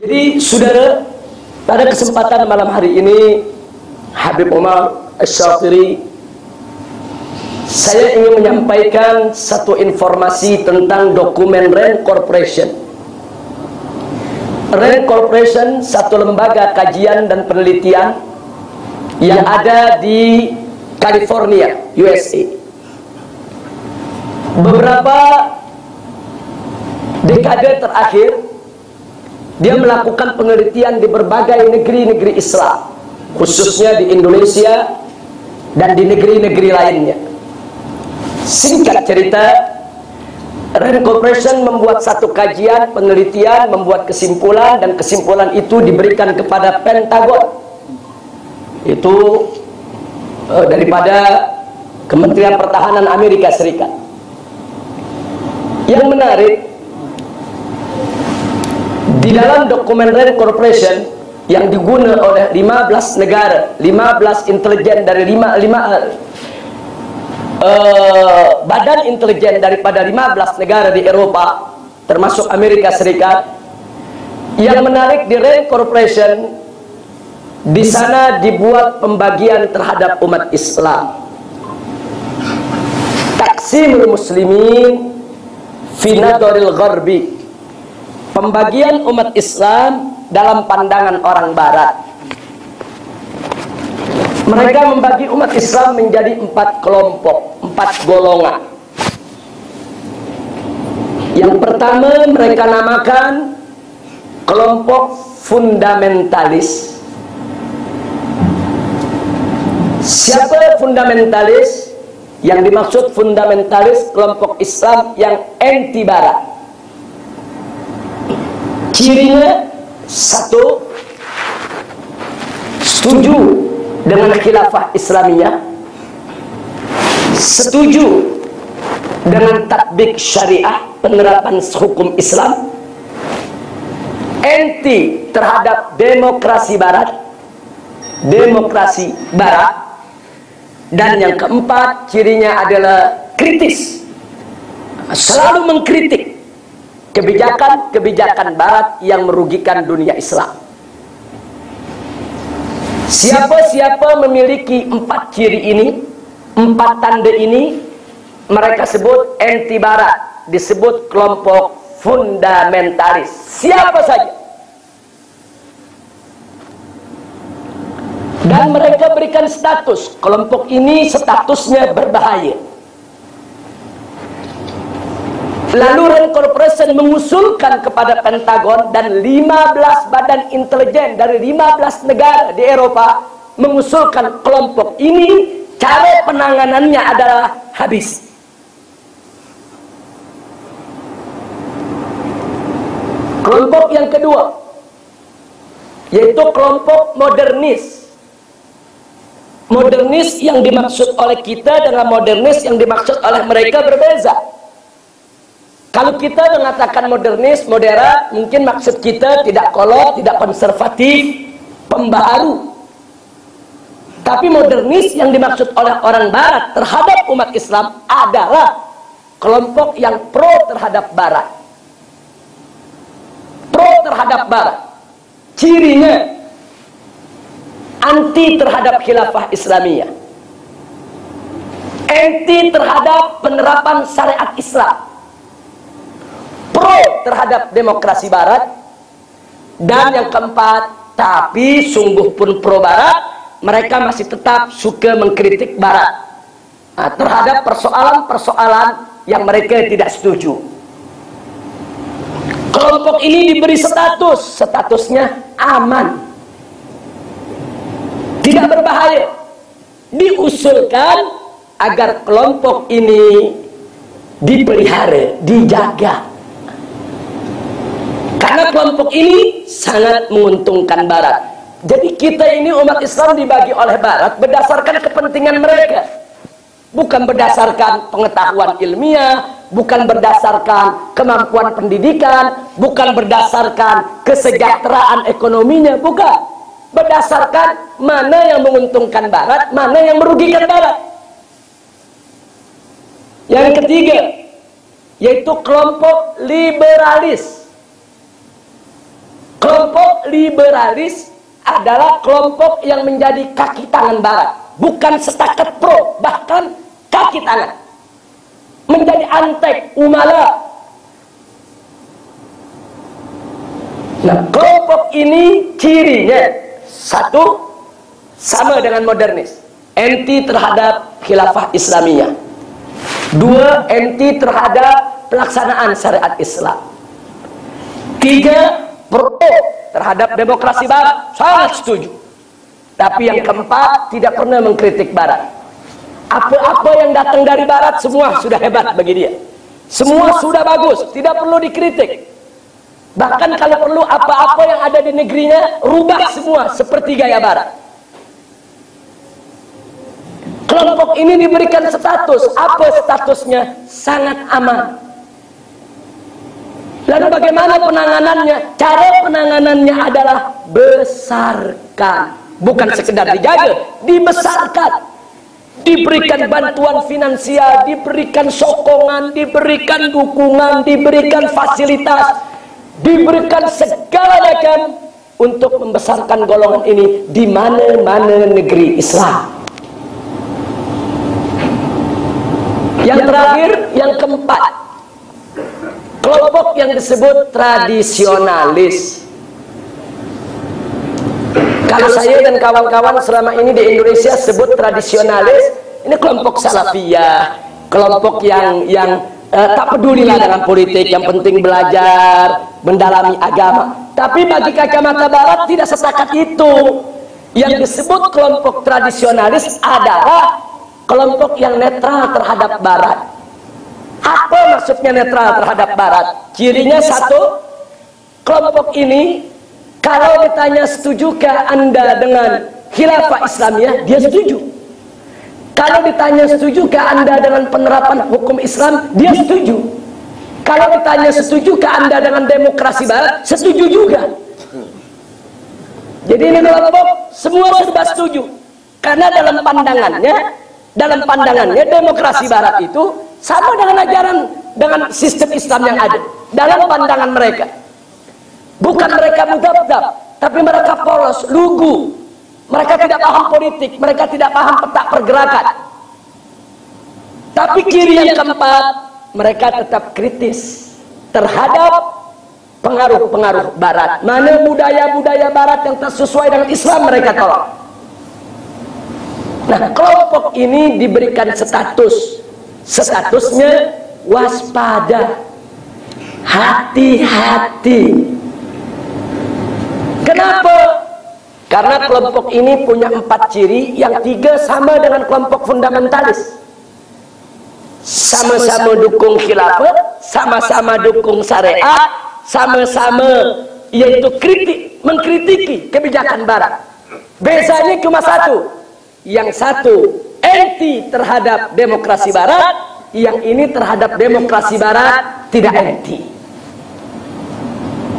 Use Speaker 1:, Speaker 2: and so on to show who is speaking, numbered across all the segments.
Speaker 1: Jadi saudara, pada kesempatan malam hari ini Habib Omar Asy-Syafiri, saya ingin menyampaikan satu informasi tentang dokumen RAND Corporation. RAND Corporation satu lembaga kajian dan penelitian yang ada di California, USA. Beberapa dekade terakhir dia melakukan penelitian di berbagai negeri-negeri Islam, khususnya di Indonesia dan di negeri-negeri lainnya. Singkat cerita, RAND Corporation membuat satu kajian, penelitian, membuat kesimpulan, dan kesimpulan itu diberikan kepada Pentagon. Itu daripada Kementerian Pertahanan Amerika Serikat. Yang menarik, di dalam dokumen RAND Corporation yang digunakan oleh 15 negara, 15 intelijen dari badan intelijen daripada 15 negara di Eropa, termasuk Amerika Serikat. Yang menarik di RAND Corporation, di sana dibuat pembagian terhadap umat Islam. Taqsimul muslimin fi nadharil gharbi, pembagian umat Islam dalam pandangan orang Barat. Mereka membagi umat Islam menjadi 4 kelompok, 4 golongan. Yang pertama mereka namakan kelompok fundamentalis. Siapa fundamentalis? Yang dimaksud fundamentalis kelompok Islam yang anti Barat. Cirinya satu, setuju dengan khilafah Islamiyah, setuju dengan tatbik syariah, penerapan hukum Islam, anti terhadap demokrasi Barat, dan yang keempat cirinya adalah kritis, selalu mengkritik kebijakan Barat yang merugikan dunia Islam. Siapa-siapa memiliki 4 ciri ini, 4 tanda ini, mereka sebut anti Barat, disebut kelompok fundamentalis. Siapa saja. Dan mereka berikan status, kelompok ini statusnya berbahaya. Lalu RAND Corporation mengusulkan kepada Pentagon dan 15 badan intelijen dari 15 negara di Eropa mengusulkan kelompok ini, cara penanganannya adalah habis. Kelompok yang kedua yaitu kelompok modernis. Modernis yang dimaksud oleh kita dengan modernis yang dimaksud oleh mereka berbeza. Kalau kita mengatakan modernis, modern, mungkin maksud kita tidak kolot, tidak konservatif, pembaharu. Tapi modernis yang dimaksud oleh orang Barat terhadap umat Islam adalah kelompok yang pro terhadap Barat. Pro terhadap Barat. Cirinya anti terhadap khilafah Islamiyah, anti terhadap penerapan syariat Islam, pro terhadap demokrasi Barat, dan yang keempat, tapi sungguh pun pro Barat, mereka masih tetap suka mengkritik Barat terhadap persoalan-persoalan yang mereka tidak setuju. Kelompok ini diberi statusnya aman, tidak berbahaya. Diusulkan agar kelompok ini dipelihara, dijaga, karena kelompok ini sangat menguntungkan Barat. Jadi kita ini umat Islam dibagi oleh Barat berdasarkan kepentingan mereka, bukan berdasarkan pengetahuan ilmiah, bukan berdasarkan kemampuan pendidikan, bukan berdasarkan kesejahteraan ekonominya, bukan. Berdasarkan mana yang menguntungkan Barat, mana yang merugikan Barat. Yang ketiga yaitu kelompok liberalis. Kelompok liberalis adalah kelompok yang menjadi kaki tangan barat, bukan setakat pro, bahkan kaki tangan, menjadi antek umala. Nah, kelompok ini cirinya satu, sama dengan modernis, anti terhadap khilafah Islamiyah. Dua, anti terhadap pelaksanaan syariat Islam. Tiga, pro terhadap demokrasi barat, sangat setuju. Tapi yang keempat, tidak pernah mengkritik barat. Apa-apa yang datang dari barat semua sudah hebat bagi dia, semua sudah bagus, tidak perlu dikritik. Bahkan kalau perlu apa-apa yang ada di negerinya rubah semua seperti gaya barat. Kelompok ini diberikan status, apa statusnya? Sangat aman. Lalu bagaimana penanganannya? Cara penanganannya adalah besarkan, bukan sekedar dijaga, dibesarkan. Diberikan bantuan finansial, diberikan sokongan, diberikan dukungan, diberikan fasilitas, diberikan segala macam untuk membesarkan golongan ini di mana-mana negeri Islam. Yang terakhir, yang keempat, kelompok yang disebut tradisionalis. Kalau saya dan kawan-kawan selama ini di Indonesia sebut tradisionalis, ini kelompok salafiyah, kelompok yang tak pedulilah dengan politik, yang penting belajar, mendalami agama. Tapi bagi kacamata barat tidak setakat itu. Yang disebut kelompok tradisionalis adalah kelompok yang netral terhadap barat. Apa maksudnya netral terhadap barat? Cirinya satu, kelompok ini kalau ditanya setujukah Anda dengan khilafah Islamiyah, dia setuju. Kalau ditanya setujukah Anda dengan penerapan hukum Islam, dia setuju. Kalau ditanya setujukah Anda dengan demokrasi barat, setuju juga. Jadi ini kelompok semua serba setuju. Karena dalam pandangannya demokrasi barat itu sama dengan ajaran, dengan sistem Islam yang ada dalam pandangan mereka. Bukan mereka mudabdab, tapi mereka polos, lugu. Mereka tidak paham politik, mereka tidak paham peta pergerakan. Tapi ciri yang keempat, mereka tetap kritis terhadap pengaruh-pengaruh barat. Mana budaya-budaya barat yang tak sesuai dengan Islam, mereka tolak. Nah, kelompok ini diberikan statusnya waspada, hati-hati. Kenapa? Karena kelompok ini punya 4 ciri, yang 3 sama dengan kelompok fundamentalis. Sama-sama dukung khilafah, sama-sama dukung syariat, sama-sama yaitu mengkritiki kebijakan barat. Bezanya cuma satu. Yang satu anti terhadap demokrasi barat, yang ini terhadap demokrasi barat tidak anti.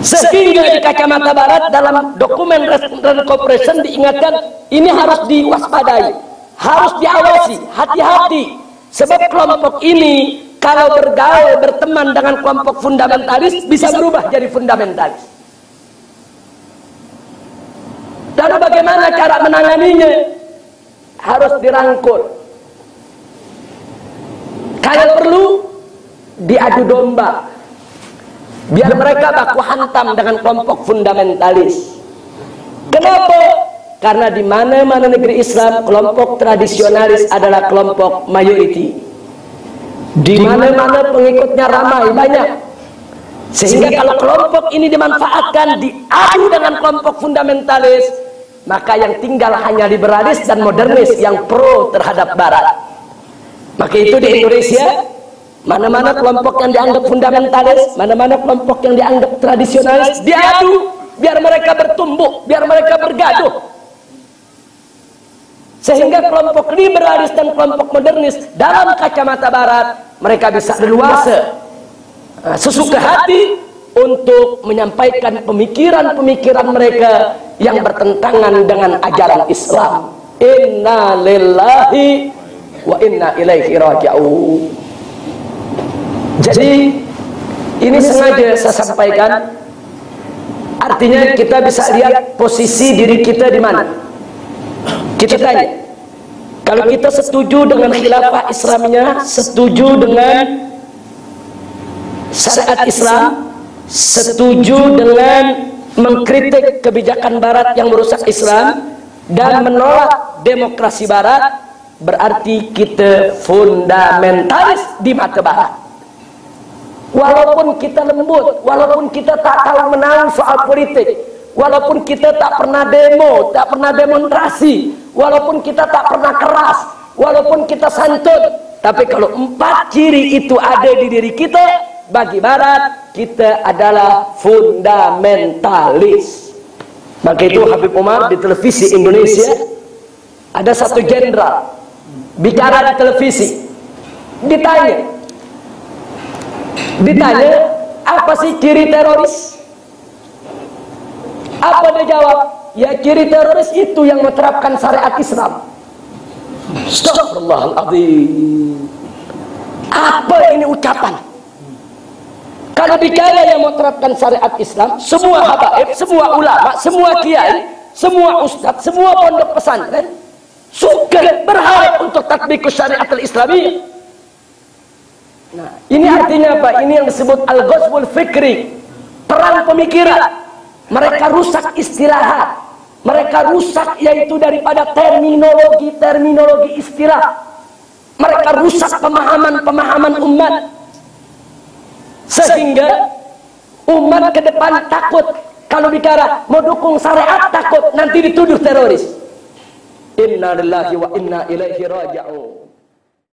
Speaker 1: Sehingga di kacamata barat dalam dokumen Restoration Cooperation diingatkan ini harus diwaspadai, harus diawasi, hati-hati. Sebab kelompok ini kalau bergaul, berteman dengan kelompok fundamentalis bisa berubah jadi fundamentalis. Lalu bagaimana cara menanganinya? Harus dirangkul. Kalau perlu diadu domba, biar mereka baku hantam dengan kelompok fundamentalis. Kenapa? Karena di mana-mana negeri Islam, kelompok tradisionalis adalah kelompok mayoriti. Di mana-mana pengikutnya ramai, banyak. Sehingga kalau kelompok ini dimanfaatkan, diadu dengan kelompok fundamentalis, maka yang tinggal hanya liberalis dan modernis yang pro terhadap barat. Maka itu di Indonesia, mana-mana kelompok yang dianggap fundamentalis, mana-mana kelompok yang dianggap tradisionalis, diadu biar mereka bertumbuh, biar mereka bergaduh. Sehingga kelompok liberalis dan kelompok modernis dalam kacamata barat mereka bisa leluasa, sesuka hati untuk menyampaikan pemikiran-pemikiran mereka yang bertentangan dengan ajaran Islam. Inna lillahi wa inna ilaihi raji'un. Jadi ini sengaja saya sampaikan Artinya kita bisa lihat posisi diri kita di mana. Kita tanya, kalau kita setuju dengan khilafah Islamnya, setuju dengan syariat Islam, setuju dengan mengkritik kebijakan Barat yang merusak Islam, dan menolak demokrasi Barat, berarti kita fundamentalis di mata Barat. Walaupun kita lembut, walaupun kita tak tahu menahu soal politik, walaupun kita tak pernah demo, tak pernah demonstrasi, walaupun kita tak pernah keras, walaupun kita santun, tapi kalau 4 ciri itu ada di diri kita, bagi Barat kita adalah fundamentalis. Maka itu Habib Umar di televisi Indonesia, ada satu jenderal bicara di televisi, ditanya apa sih ciri teroris? Apa dia jawab? Ya, ciri teroris itu yang menerapkan syariat Islam. Astagfirullahaladzim. Apa ini ucapan? Kalau bicara yang menerapkan syariat Islam, semua habaib, semua ulama, semua kiai, semua ustadz, semua pondok pesantren suka berharap untuk tatbikus syariat al-Islamiyah. Nah, ini artinya apa? Ini yang disebut al-ghazwul fikri, perang pemikiran. Mereka rusak istilahat, mereka rusak yaitu daripada terminologi istilah. Mereka rusak pemahaman umat, sehingga umat ke depan takut kalau bicara mau dukung syariat, takut nanti dituduh teroris. Inna lillahi wa inna ilaihi raji'un.